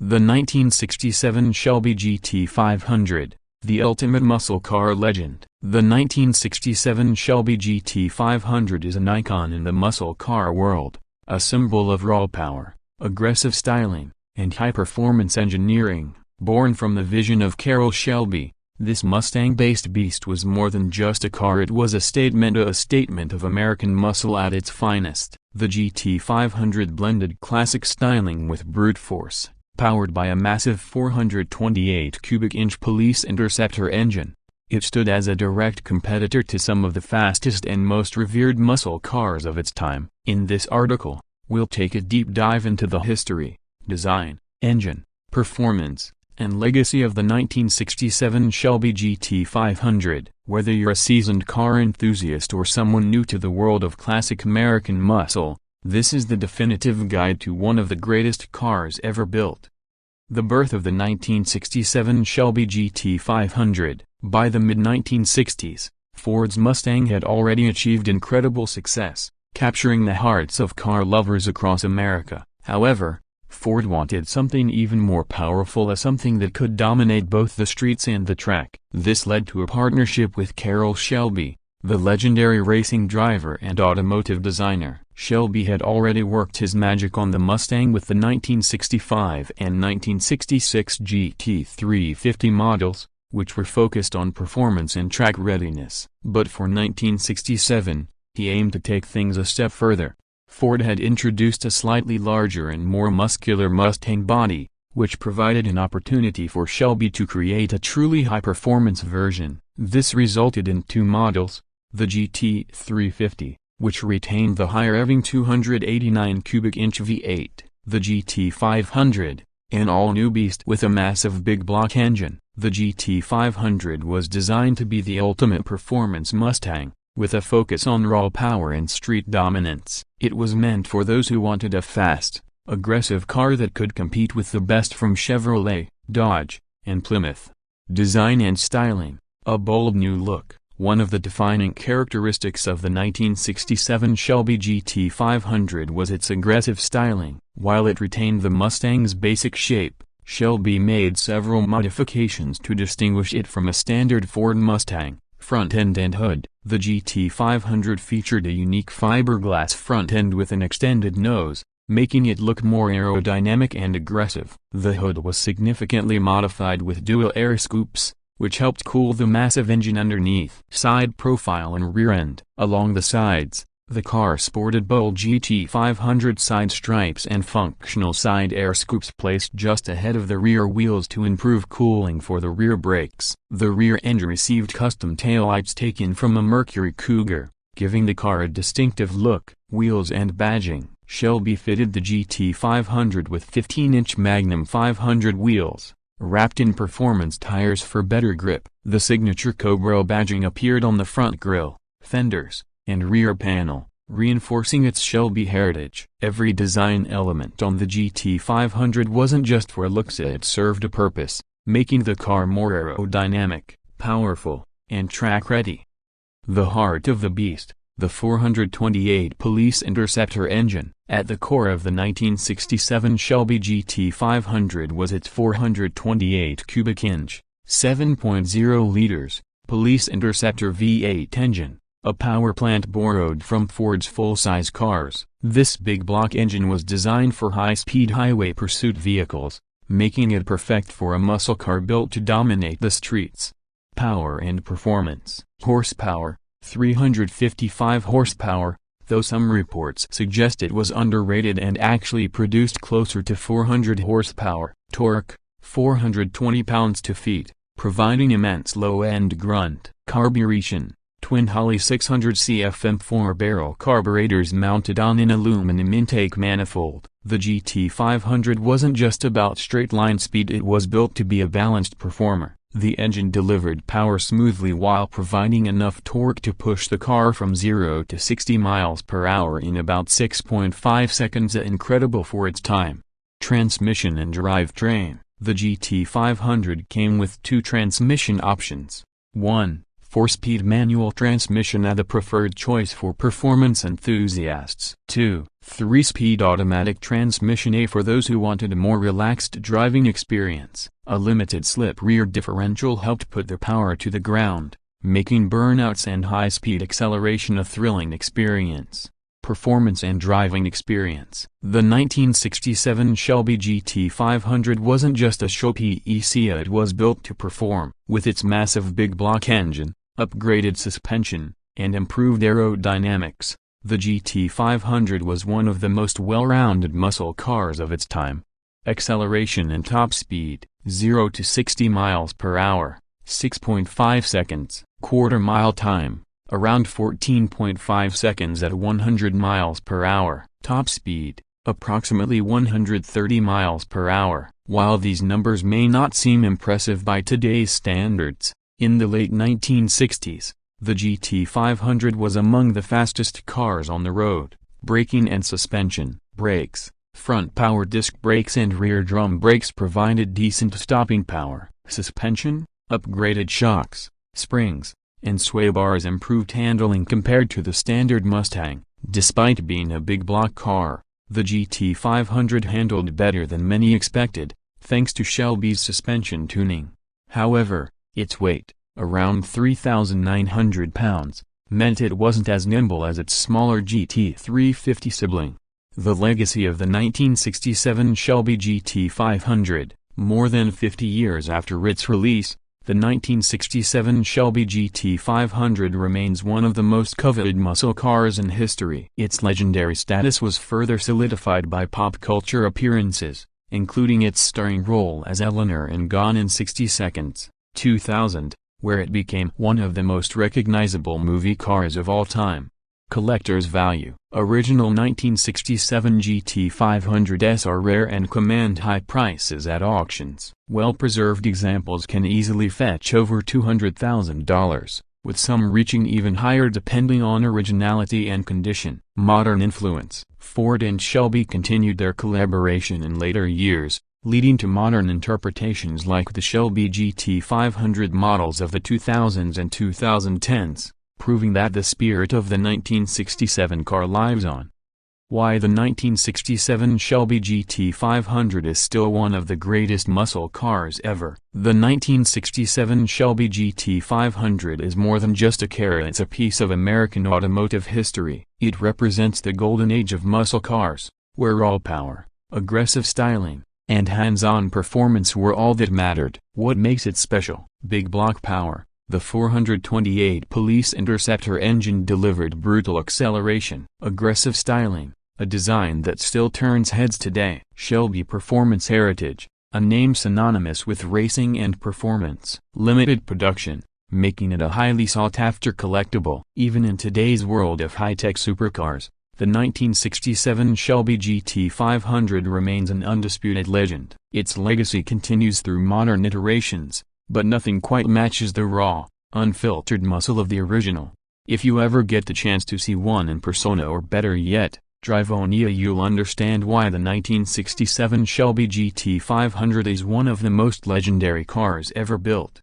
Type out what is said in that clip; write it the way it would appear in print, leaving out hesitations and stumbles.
The 1967 Shelby GT500, the ultimate muscle car legend. The 1967 Shelby GT500 is an icon in the muscle car world, a symbol of raw power, aggressive styling, and high-performance engineering. Born from the vision of Carroll Shelby, this Mustang-based beast was more than just a car. It was a statement of American muscle at its finest. The GT500 blended classic styling with brute force, powered by a massive 428 cubic inch Police Interceptor engine. It stood as a direct competitor to some of the fastest and most revered muscle cars of its time. In this article, we'll take a deep dive into the history, design, engine, performance, and legacy of the 1967 Shelby GT500. Whether you're a seasoned car enthusiast or someone new to the world of classic American muscle, this is the definitive guide to one of the greatest cars ever built. The birth of the 1967 Shelby GT500. By the mid-1960s, Ford's Mustang had already achieved incredible success, capturing the hearts of car lovers across America. However, Ford wanted something even more powerful, something that could dominate both the streets and the track. This led to a partnership with Carroll Shelby, the legendary racing driver and automotive designer. Shelby had already worked his magic on the Mustang with the 1965 and 1966 GT350 models, which were focused on performance and track readiness. But for 1967, he aimed to take things a step further. Ford had introduced a slightly larger and more muscular Mustang body, which provided an opportunity for Shelby to create a truly high-performance version. This resulted in two models, the GT350, which retained the higher-revving 289 cubic inch V8, the GT500, an all-new beast with a massive big block engine. The GT500 was designed to be the ultimate performance Mustang, with a focus on raw power and street dominance. It was meant for those who wanted a fast, aggressive car that could compete with the best from Chevrolet, Dodge, and Plymouth. Design and styling. A bold new look. One of the defining characteristics of the 1967 Shelby GT500 was its aggressive styling. While it retained the Mustang's basic shape, Shelby made several modifications to distinguish it from a standard Ford Mustang. Front end and hood. The GT500 featured a unique fiberglass front end with an extended nose, making it look more aerodynamic and aggressive. The hood was significantly modified with dual air scoops, which helped cool the massive engine underneath. Side profile and rear end. Along the sides, the car sported bold GT500 side stripes and functional side air scoops placed just ahead of the rear wheels to improve cooling for the rear brakes. The rear end received custom taillights taken from a Mercury Cougar, giving the car a distinctive look. Wheels and badging. Shelby fitted the GT500 with 15-inch Magnum 500 wheels, wrapped in performance tires for better grip. The signature Cobra badging appeared on the front grille, fenders, and rear panel, reinforcing its Shelby heritage. Every design element on the GT500 wasn't just for looks, it served a purpose, making the car more aerodynamic, powerful, and track-ready. The heart of the beast, the 428 Police Interceptor engine. At the core of the 1967 Shelby GT500 was its 428 cubic inch, 7.0 liters, Police Interceptor V8 engine, a power plant borrowed from Ford's full-size cars. This big block engine was designed for high-speed highway pursuit vehicles, making it perfect for a muscle car built to dominate the streets. Power and performance. Horsepower, 355 horsepower, though some reports suggest it was underrated and actually produced closer to 400 horsepower. Torque, 420 pounds-to-feet, providing immense low-end grunt. Carburation. Twin Holley 600 CFM 4-barrel carburetors mounted on an aluminum intake manifold. The GT500 wasn't just about straight-line speed, it was built to be a balanced performer. The engine delivered power smoothly while providing enough torque to push the car from 0 to 60 miles per hour in about 6.5 seconds, incredible for its time. Transmission and drivetrain. The GT500 came with two transmission options. 1. 4-speed manual transmission are the preferred choice for performance enthusiasts. 2. 3-speed automatic transmission A for those who wanted a more relaxed driving experience. A limited slip rear differential helped put the power to the ground, making burnouts and high-speed acceleration a thrilling experience. Performance and driving experience. The 1967 Shelby GT500 wasn't just a showpiece, it was built to perform. With its massive big block engine, upgraded suspension, and improved aerodynamics, the GT500 was one of the most well-rounded muscle cars of its time. Acceleration and top speed: 0 to 60 miles per hour, 6.5 seconds. Quarter-mile time: around 14.5 seconds at 100 miles per hour. Top speed: approximately 130 miles per hour. While these numbers may not seem impressive by today's standards, in the late 1960s, the GT500 was among the fastest cars on the road. Braking and suspension: brakes, front power disc brakes and rear drum brakes provided decent stopping power. Suspension: upgraded shocks, springs, and sway bars improved handling compared to the standard Mustang. Despite being a big block car, the GT500 handled better than many expected, thanks to Shelby's suspension tuning. However, its weight, around 3,900 pounds, meant it wasn't as nimble as its smaller GT350 sibling. The legacy of the 1967 Shelby GT500. More than 50 years after its release, the 1967 Shelby GT500 remains one of the most coveted muscle cars in history. Its legendary status was further solidified by pop culture appearances, including its starring role as Eleanor in Gone in 60 Seconds, 2000, where it became one of the most recognizable movie cars of all time. Collector's value. Original 1967 GT500s are rare and command high prices at auctions. Well-preserved examples can easily fetch over $200,000, with some reaching even higher depending on originality and condition. Modern influence. Ford and Shelby continued their collaboration in later years, leading to modern interpretations like the Shelby GT500 models of the 2000s and 2010s. Proving that the spirit of the 1967 car lives on. Why the 1967 Shelby GT500 is still one of the greatest muscle cars ever. The 1967 Shelby GT500 is more than just a car, it's a piece of American automotive history. It represents the golden age of muscle cars, where raw power, aggressive styling, and hands-on performance were all that mattered. What makes it special? Big block power. The 428 Police Interceptor engine delivered brutal acceleration. Aggressive styling, a design that still turns heads today. Shelby Performance Heritage, a name synonymous with racing and performance. Limited production, making it a highly sought-after collectible. Even in today's world of high-tech supercars, the 1967 Shelby GT500 remains an undisputed legend. Its legacy continues through modern iterations, but nothing quite matches the raw, unfiltered muscle of the original. If you ever get the chance to see one in persona, or better yet, drive one, you'll understand why the 1967 Shelby GT500 is one of the most legendary cars ever built.